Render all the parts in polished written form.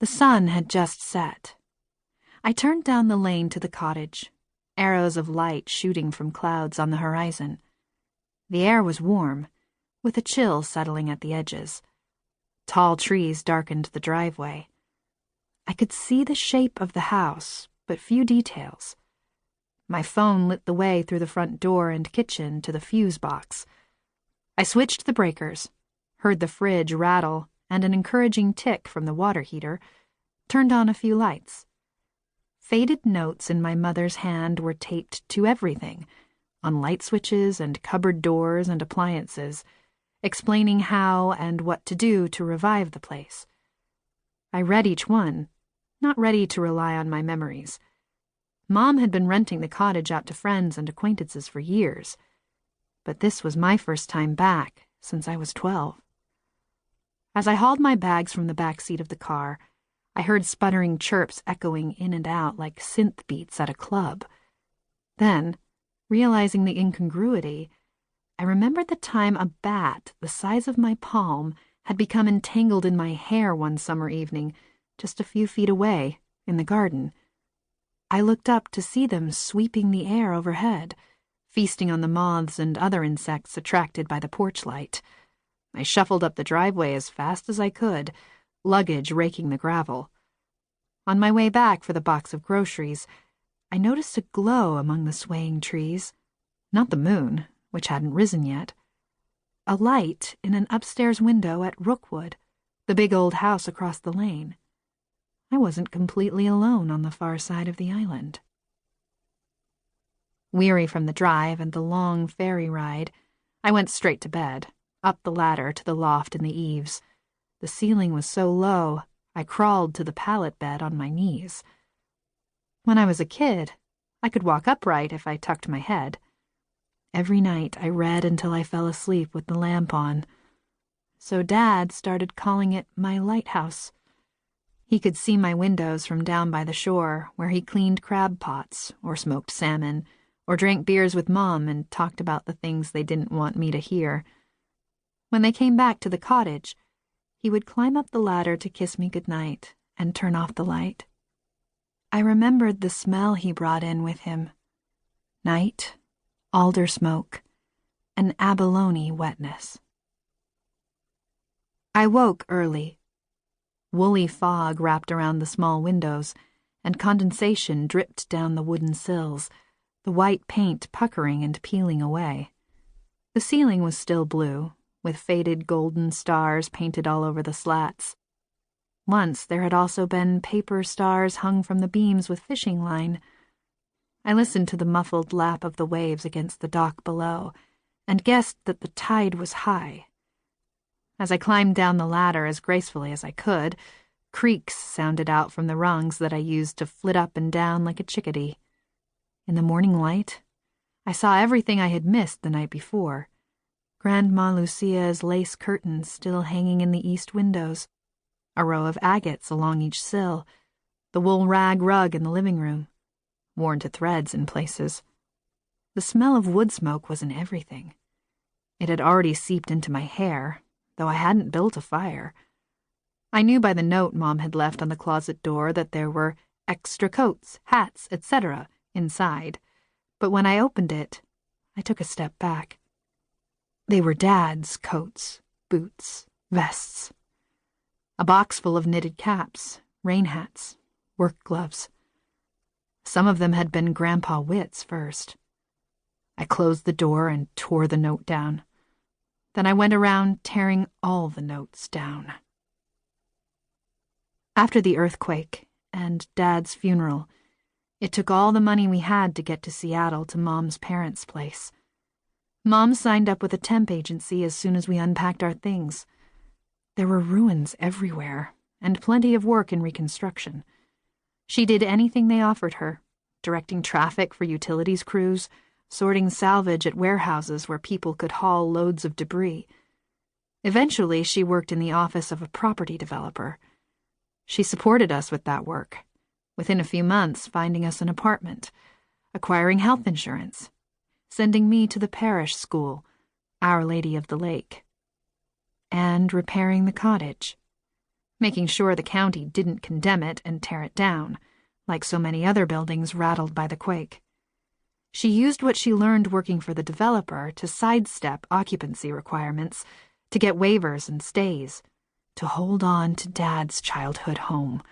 The sun had just set. I turned down the lane to the cottage, arrows of light shooting from clouds on the horizon. The air was warm, with a chill settling at the edges. Tall trees darkened the driveway. I could see the shape of the house, but few details. My phone lit the way through the front door and kitchen to the fuse box. I switched the breakers, heard the fridge rattle and an encouraging tick from the water heater, turned on a few lights. Faded notes in my mother's hand were taped to everything, on light switches and cupboard doors and appliances, explaining how and what to do to revive the place. I read each one, not ready to rely on my memories. Mom had been renting the cottage out to friends and acquaintances for years, but this was my first time back since I was 12. As I hauled my bags from the back seat of the car, I heard sputtering chirps echoing in and out like synth beats at a club. Then, realizing the incongruity, I remembered the time a bat the size of my palm had become entangled in my hair one summer evening, just a few feet away, in the garden. I looked up to see them sweeping the air overhead, feasting on the moths and other insects attracted by the porch light. I shuffled up the driveway as fast as I could, luggage raking the gravel. On my way back for the box of groceries, I noticed a glow among the swaying trees. Not the moon, which hadn't risen yet. A light in an upstairs window at Rookwood, the big old house across the lane. I wasn't completely alone on the far side of the island. Weary from the drive and the long ferry ride, I went straight to bed, up the ladder to the loft in the eaves. The ceiling was so low, I crawled to the pallet bed on my knees. When I was a kid, I could walk upright if I tucked my head. Every night I read until I fell asleep with the lamp on. So Dad started calling it my lighthouse. He could see my windows from down by the shore, where he cleaned crab pots, or smoked salmon, or drank beers with Mom and talked about the things they didn't want me to hear. When they came back to the cottage, he would climb up the ladder to kiss me goodnight and turn off the light. I remembered the smell he brought in with him. Night, alder smoke, and abalone wetness. I woke early. Woolly fog wrapped around the small windows, and condensation dripped down the wooden sills, the white paint puckering and peeling away. The ceiling was still blue, with faded golden stars painted all over the slats. Once there had also been paper stars hung from the beams with fishing line. I listened to the muffled lap of the waves against the dock below, and guessed that the tide was high. As I climbed down the ladder as gracefully as I could, creaks sounded out from the rungs that I used to flit up and down like a chickadee. In the morning light, I saw everything I had missed the night before. Grandma Lucia's lace curtains still hanging in the east windows, a row of agates along each sill, the wool rag rug in the living room, worn to threads in places. The smell of wood smoke was in everything. It had already seeped into my hair, though I hadn't built a fire. I knew by the note Mom had left on the closet door that there were extra coats, hats, etc. inside, but when I opened it, I took a step back. They were Dad's coats, boots, vests. A box full of knitted caps, rain hats, work gloves. Some of them had been Grandpa Witt's first. I closed the door and tore the note down. Then I went around tearing all the notes down. After the earthquake and Dad's funeral, it took all the money we had to get to Seattle to Mom's parents' place. Mom signed up with a temp agency as soon as we unpacked our things. There were ruins everywhere, and plenty of work in reconstruction. She did anything they offered her, directing traffic for utilities crews, sorting salvage at warehouses where people could haul loads of debris. Eventually, she worked in the office of a property developer. She supported us with that work, within a few months finding us an apartment, acquiring health insurance, sending me to the parish school, Our Lady of the Lake, and repairing the cottage. making sure the county didn't condemn it and tear it down, like so many other buildings rattled by the quake. She used what she learned working for the developer to sidestep occupancy requirements, to get waivers and stays, to hold on to Dad's childhood home.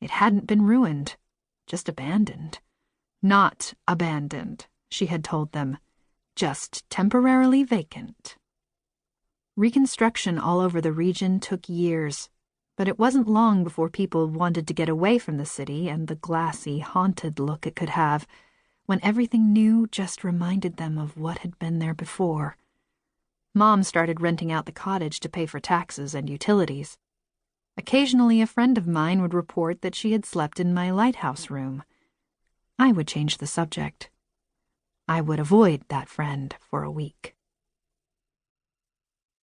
It hadn't been ruined, just abandoned. Not abandoned, she had told them, just temporarily vacant. Reconstruction all over the region took years, but it wasn't long before people wanted to get away from the city and the glassy, haunted look it could have, when everything new just reminded them of what had been there before. Mom started renting out the cottage to pay for taxes and utilities. Occasionally a friend of mine would report that she had slept in my lighthouse room. I would change the subject. I would avoid that friend for a week.